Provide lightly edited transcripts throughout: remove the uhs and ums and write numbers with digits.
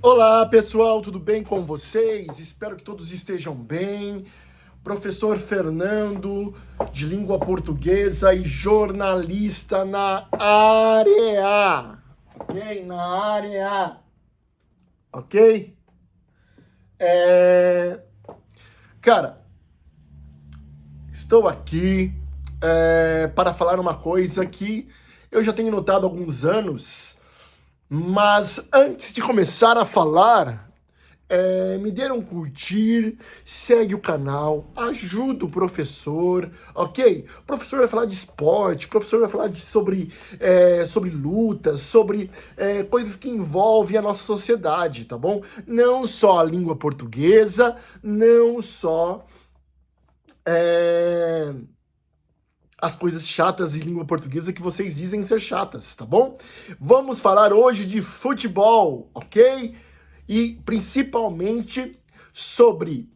Olá, pessoal, tudo bem com vocês? Espero que todos estejam bem. Professor Fernando, de língua portuguesa e jornalista na área. Ok? Na área. Ok? É... Cara, estou aqui para falar uma coisa que eu já tenho notado há alguns anos, mas antes de começar a falar, me dê um curtir, segue o canal, ajuda o professor, ok? O professor vai falar de esporte, o professor vai falar sobre lutas, sobre coisas que envolvem a nossa sociedade, tá bom? Não só a língua portuguesa, não só é, as coisas chatas de língua portuguesa que vocês dizem ser chatas, tá bom? Vamos falar hoje de futebol, ok? E principalmente sobre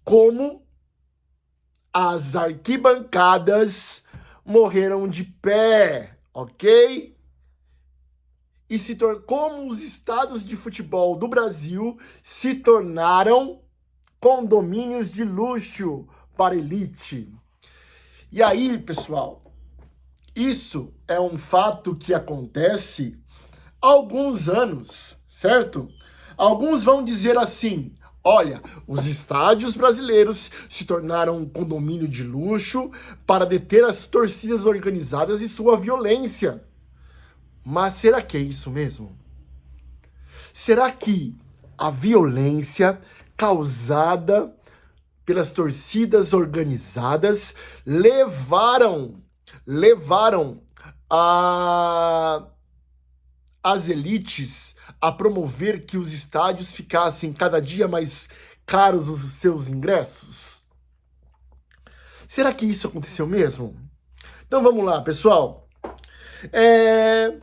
como as arquibancadas morreram de pé, ok? E como os estádios de futebol do Brasil se tornaram condomínios de luxo para elite. E aí, pessoal, isso é um fato que acontece há alguns anos, certo? Alguns vão dizer assim: olha, os estádios brasileiros se tornaram um condomínio de luxo para deter as torcidas organizadas e sua violência. Mas será que é isso mesmo? Será que a violência causada pelas torcidas organizadas levaram a as elites a promover que os estádios ficassem cada dia mais caros os seus ingressos? Será que isso aconteceu mesmo? Então vamos lá, pessoal. É...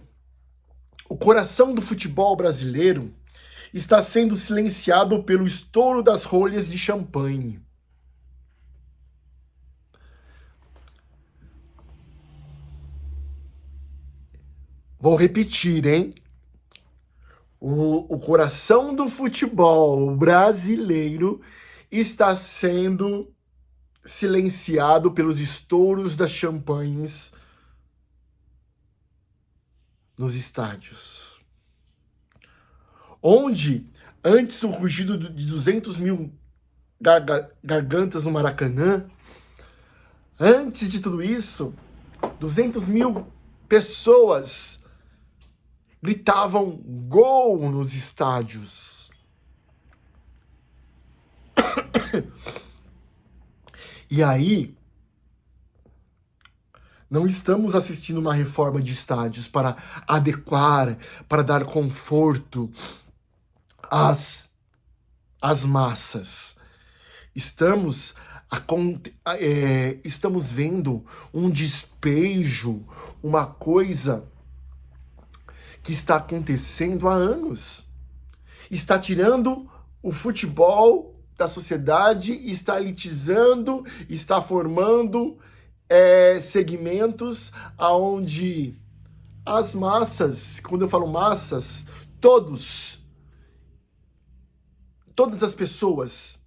O coração do futebol brasileiro está sendo silenciado pelo estouro das rolhas de champanhe. Vou repetir, hein? O coração do futebol brasileiro está sendo silenciado pelos estouros das champanhes nos estádios. Onde, antes o rugido de 200 mil gargantas no Maracanã, antes de tudo isso, 200 mil pessoas gritavam gol nos estádios. E aí, não estamos assistindo uma reforma de estádios para adequar, para dar conforto às massas. Estamos vendo um despejo, uma coisa que está acontecendo há anos. Está tirando o futebol da sociedade, está elitizando, está formando segmentos aonde as massas, quando eu falo massas, todas as pessoas,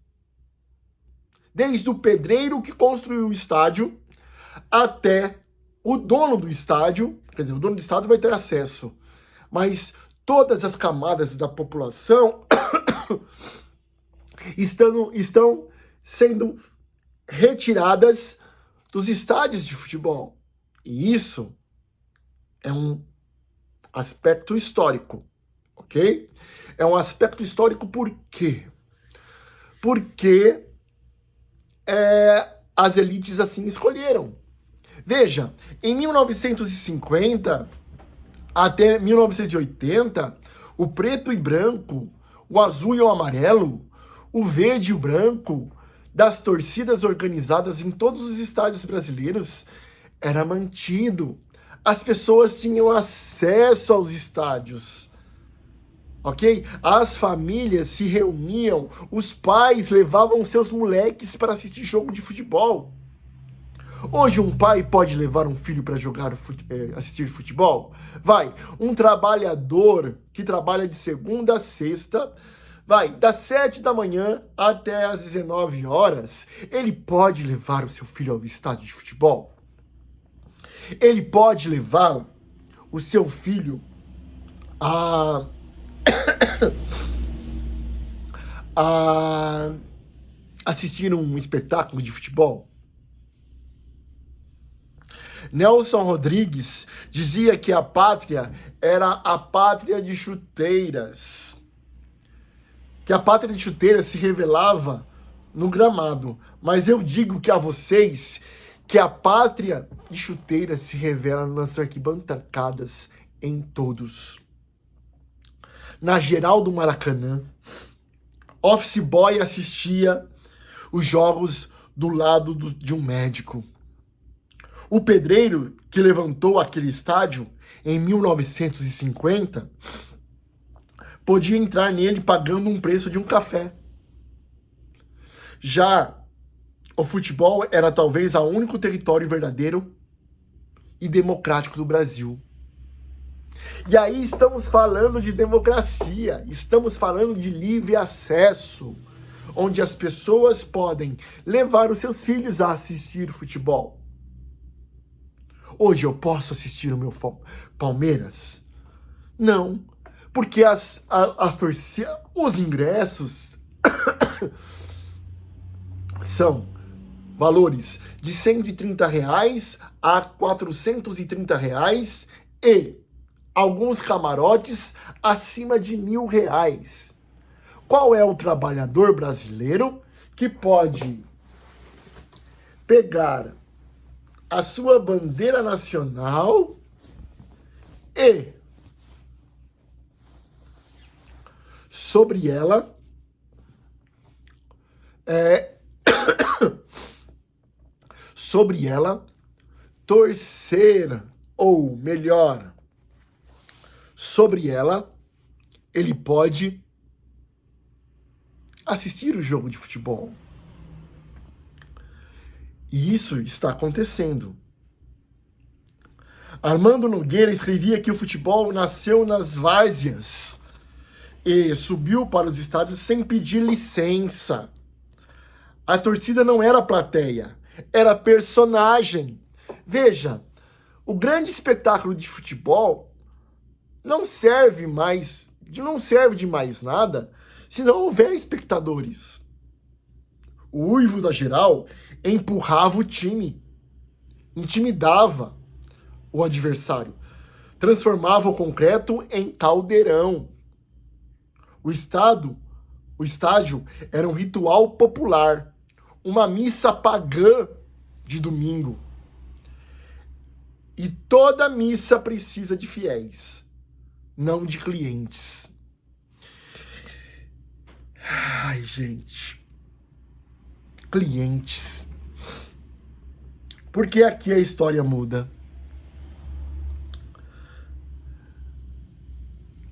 desde o pedreiro que construiu o estádio até o dono do estádio, quer dizer, o dono do estádio vai ter acesso, mas todas as camadas da população estão sendo retiradas dos estádios de futebol. E isso é um aspecto histórico, ok? É um aspecto histórico por quê? Porque as elites assim escolheram. Veja, em 1950 até 1980, o preto e branco, o azul e o amarelo, o verde e o branco das torcidas organizadas em todos os estádios brasileiros era mantido. As pessoas tinham acesso aos estádios, ok? As famílias se reuniam, os pais levavam seus moleques para assistir jogo de futebol. Hoje um pai pode levar um filho para assistir futebol? Vai. Um trabalhador que trabalha de segunda a sexta, vai, das 7 da manhã até as 19 horas, ele pode levar o seu filho ao estádio de futebol? Ele pode levar o seu filho a assistir um espetáculo de futebol? Nelson Rodrigues dizia que a pátria era a pátria de chuteiras. Que a pátria de chuteiras se revelava no gramado. Mas eu digo que a vocês que a pátria de chuteiras se revela nas arquibancadas em todos. Na geral do Maracanã, office boy assistia os jogos do lado de um médico. O pedreiro que levantou aquele estádio em 1950 podia entrar nele pagando um preço de um café. Já o futebol era talvez o único território verdadeiro e democrático do Brasil. E aí estamos falando de democracia, estamos falando de livre acesso, onde as pessoas podem levar os seus filhos a assistir futebol. Hoje eu posso assistir o meu Palmeiras? Não, porque os ingressos são valores de R$130 a R$430 e alguns camarotes acima de R$1.000. Qual é o trabalhador brasileiro que pode pegar a sua bandeira nacional e sobre ela torcer, ou melhor, sobre ela ele pode assistir o jogo de futebol? E isso está acontecendo. Armando Nogueira escrevia que o futebol nasceu nas várzeas e subiu para os estádios sem pedir licença. A torcida não era plateia, era personagem. Veja, o grande espetáculo de futebol não serve de mais nada se não houver espectadores. O uivo da geral empurrava o time, intimidava o adversário, transformava o concreto em caldeirão. O estádio era um ritual popular, uma missa pagã de domingo. E toda missa precisa de fiéis, não de clientes. Ai, gente. Clientes. Porque aqui a história muda.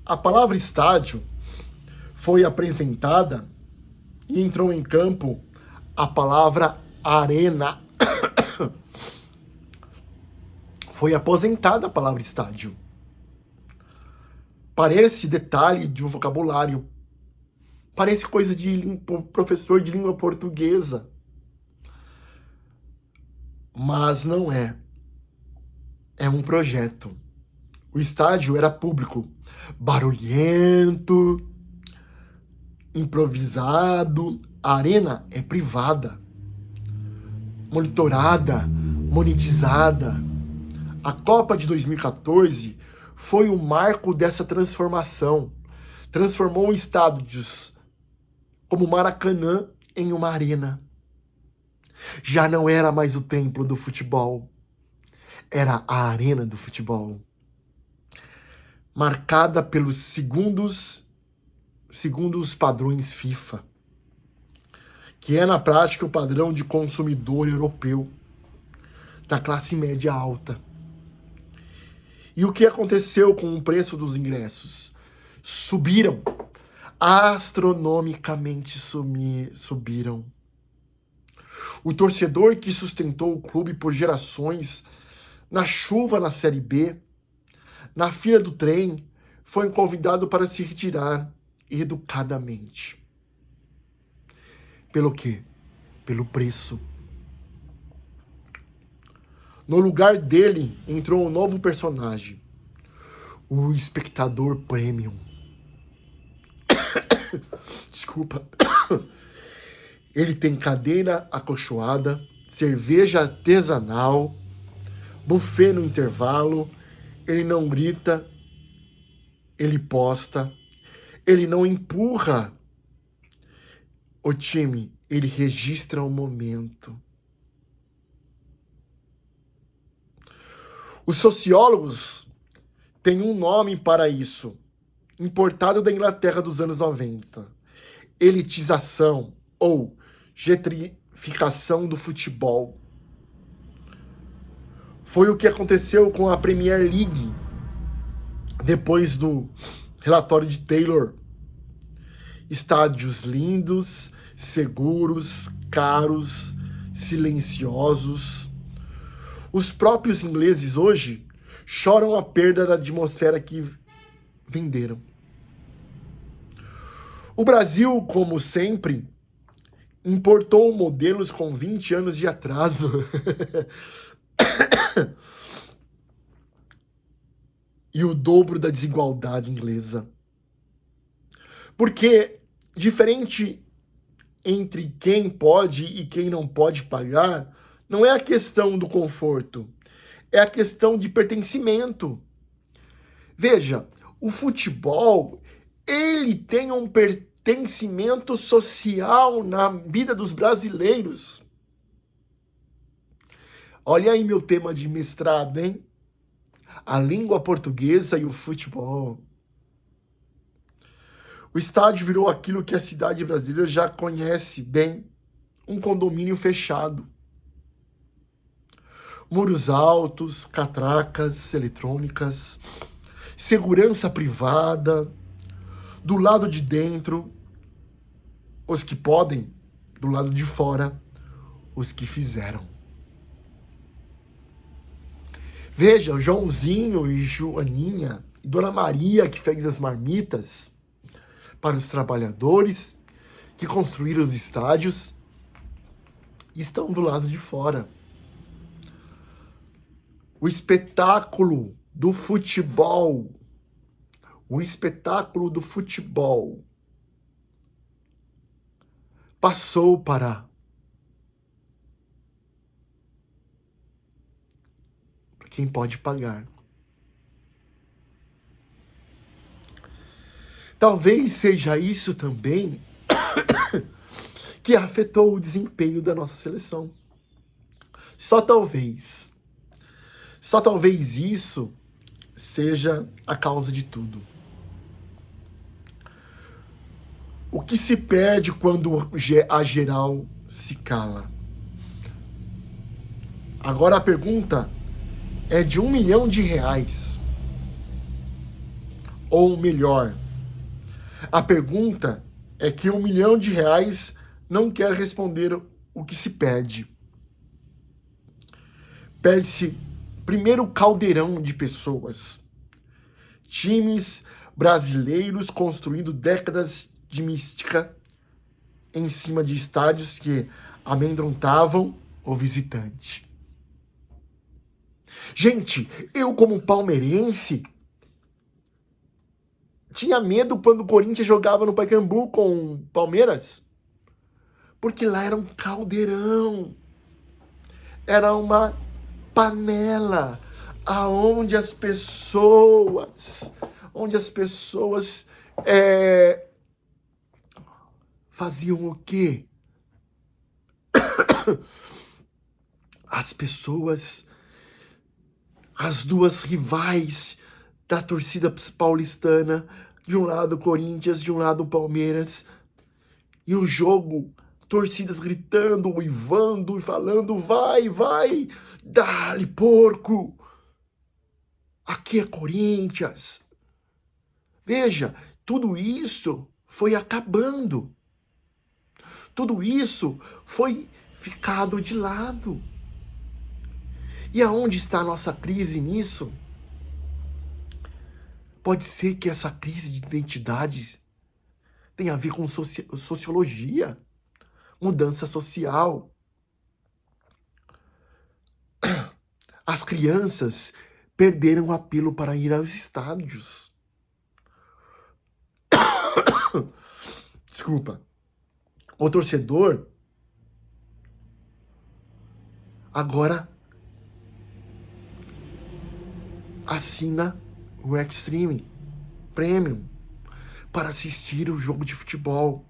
A palavra estádio foi apresentada e entrou em campo a palavra arena. Foi aposentada a palavra estádio. Parece detalhe de um vocabulário. Parece coisa de professor de língua portuguesa. Mas não é. É um projeto. O estádio era público, barulhento, improvisado. A arena é privada, monitorada, monetizada. A Copa de 2014 foi o marco dessa transformação. Transformou estádios como Maracanã em uma arena. Já não era mais o templo do futebol, era a arena do futebol, marcada pelos segundo os padrões FIFA, que é na prática o padrão de consumidor europeu, da classe média alta. E o que aconteceu com o preço dos ingressos? Subiram. Astronomicamente subiram. O torcedor que sustentou o clube por gerações, na chuva na Série B, na fila do trem, foi convidado para se retirar educadamente. Pelo quê? Pelo preço. No lugar dele entrou um novo personagem, o espectador premium. Desculpa. Ele tem cadeira acolchoada, cerveja artesanal, buffet no intervalo, ele não grita, ele posta, ele não empurra o time, ele registra o momento. Os sociólogos têm um nome para isso, importado da Inglaterra dos anos 90. Elitização ou gentrificação do futebol. Foi o que aconteceu com a Premier League depois do relatório de Taylor. Estádios lindos, seguros, caros, silenciosos. Os próprios ingleses hoje choram a perda da atmosfera que venderam. O Brasil, como sempre, importou modelos com 20 anos de atraso. E o dobro da desigualdade inglesa. Porque, diferente entre quem pode e quem não pode pagar, não é a questão do conforto, é a questão de pertencimento. Veja, o futebol, ele tem um pertencimento social na vida dos brasileiros. Olha aí meu tema de mestrado, hein? A língua portuguesa e o futebol. O estádio virou aquilo que a cidade brasileira já conhece bem, um condomínio fechado. Muros altos, catracas eletrônicas, segurança privada, do lado de dentro, os que podem, do lado de fora, os que fizeram. Veja, o Joãozinho e Joaninha, e Dona Maria, que fez as marmitas para os trabalhadores que construíram os estádios, estão do lado de fora. O espetáculo do futebol, passou para quem pode pagar. Talvez seja isso também que afetou o desempenho da nossa seleção. Só talvez isso seja a causa de tudo. O que se perde quando a geral se cala? Agora a pergunta é de R$1 milhão. Ou melhor, a pergunta é que R$1 milhão não quer responder o que se pede. Perde-se primeiro o caldeirão de pessoas. Times brasileiros construindo décadas de mística em cima de estádios que amedrontavam o visitante. Gente, eu como palmeirense tinha medo quando o Corinthians jogava no Pacaembu com o Palmeiras, porque lá era um caldeirão, era uma panela aonde as pessoas faziam o quê? As duas rivais da torcida paulistana, de um lado o Corinthians, de um lado o Palmeiras, e o jogo, torcidas gritando, uivando e falando, vai, dá-lhe porco, aqui é Corinthians. Veja, tudo isso foi acabando. Tudo isso foi ficado de lado. E aonde está a nossa crise nisso? Pode ser que essa crise de identidade tenha a ver com sociologia, mudança social. As crianças perderam o apelo para ir aos estádios. Desculpa. O torcedor agora assina o Extreme Premium para assistir o jogo de futebol.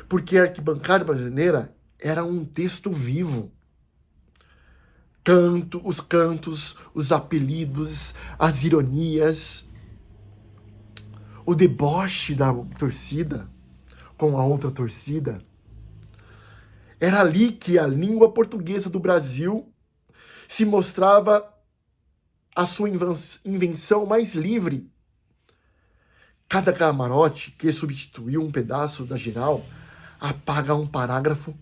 Porque a arquibancada brasileira era um texto vivo. Os cantos, os apelidos, as ironias, o deboche da torcida com a outra torcida. Era ali que a língua portuguesa do Brasil se mostrava a sua invenção mais livre. Cada camarote que substituiu um pedaço da geral apaga um parágrafo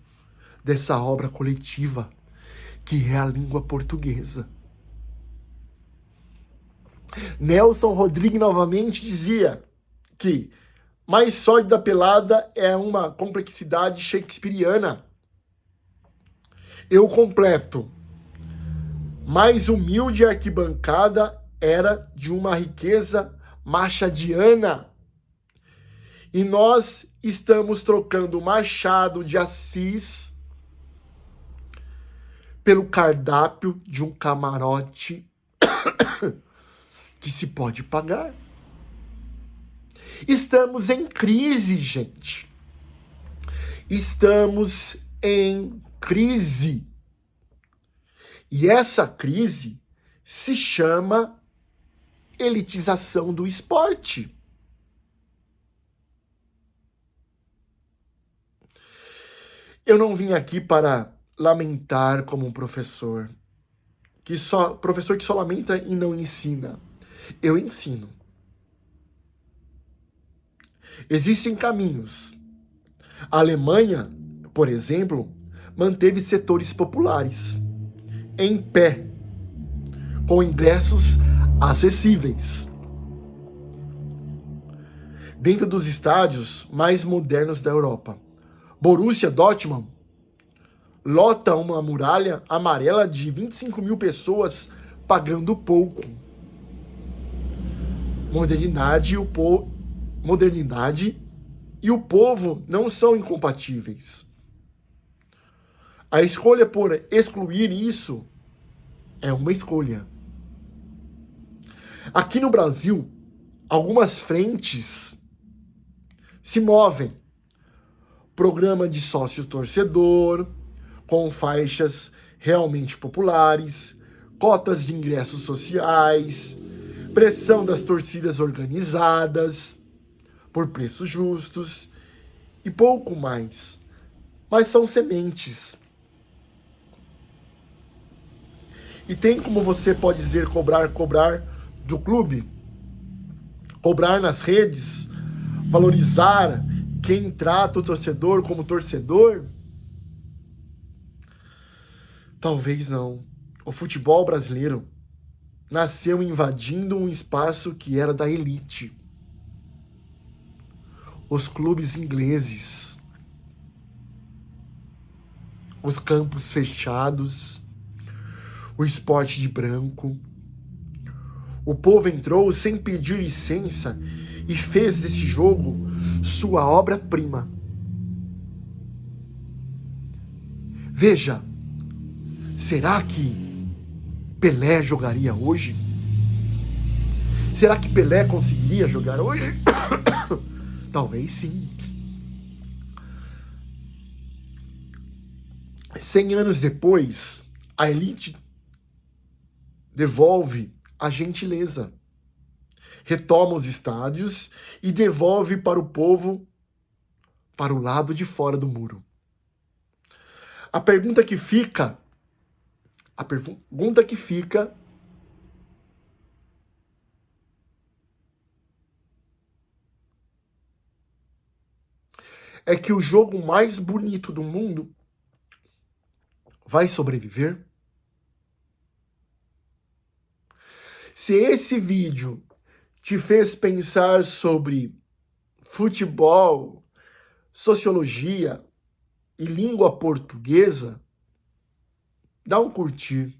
dessa obra coletiva, que é a língua portuguesa. Nelson Rodrigues novamente dizia que mais sólida pelada é uma complexidade shakespeariana. Eu completo. Mais humilde arquibancada era de uma riqueza machadiana. E nós estamos trocando Machado de Assis pelo cardápio de um camarote que se pode pagar. Estamos em crise, gente. Estamos em crise. E essa crise se chama elitização do esporte. Eu não vim aqui para lamentar como um professor que só lamenta e não ensina. Eu ensino. Existem caminhos. A Alemanha, por exemplo, manteve setores populares em pé, com ingressos acessíveis, dentro dos estádios mais modernos da Europa. Borussia Dortmund lota uma muralha amarela de 25 mil pessoas pagando pouco. Modernidade e o povo não são incompatíveis. A escolha por excluir isso é uma escolha. Aqui no Brasil, algumas frentes se movem. Programa de sócio-torcedor, com faixas realmente populares, cotas de ingressos sociais, pressão das torcidas organizadas por preços justos e pouco mais. Mas são sementes. E tem como você pode dizer cobrar do clube, cobrar nas redes, valorizar quem trata o torcedor como torcedor? Talvez não. O futebol brasileiro nasceu invadindo um espaço que era da elite. Os clubes ingleses, os campos fechados, o esporte de branco. O povo entrou sem pedir licença e fez desse jogo sua obra-prima. Veja, será que Pelé jogaria hoje? Será que Pelé conseguiria jogar hoje? Talvez sim. 100 anos depois, a elite devolve a gentileza, retoma os estádios e devolve para o povo para o lado de fora do muro. A pergunta que fica é que o jogo mais bonito do mundo vai sobreviver? Se esse vídeo te fez pensar sobre futebol, sociologia e língua portuguesa, dá um curtir.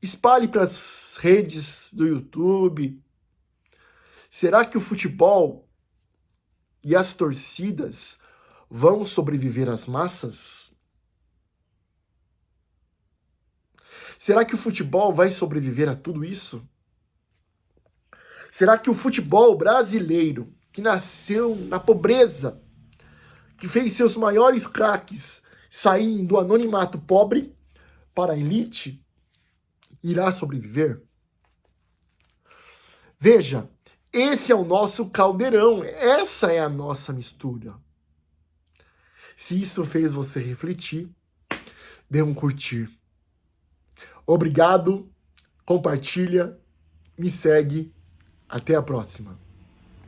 Espalhe para as redes do YouTube. Será que o futebol e as torcidas vão sobreviver às massas? Será que o futebol vai sobreviver a tudo isso? Será que o futebol brasileiro, que nasceu na pobreza, que fez seus maiores craques saírem do anonimato pobre para a elite, irá sobreviver? Veja, esse é o nosso caldeirão, essa é a nossa mistura. Se isso fez você refletir, dê um curtir. Obrigado, compartilha, me segue. Até a próxima.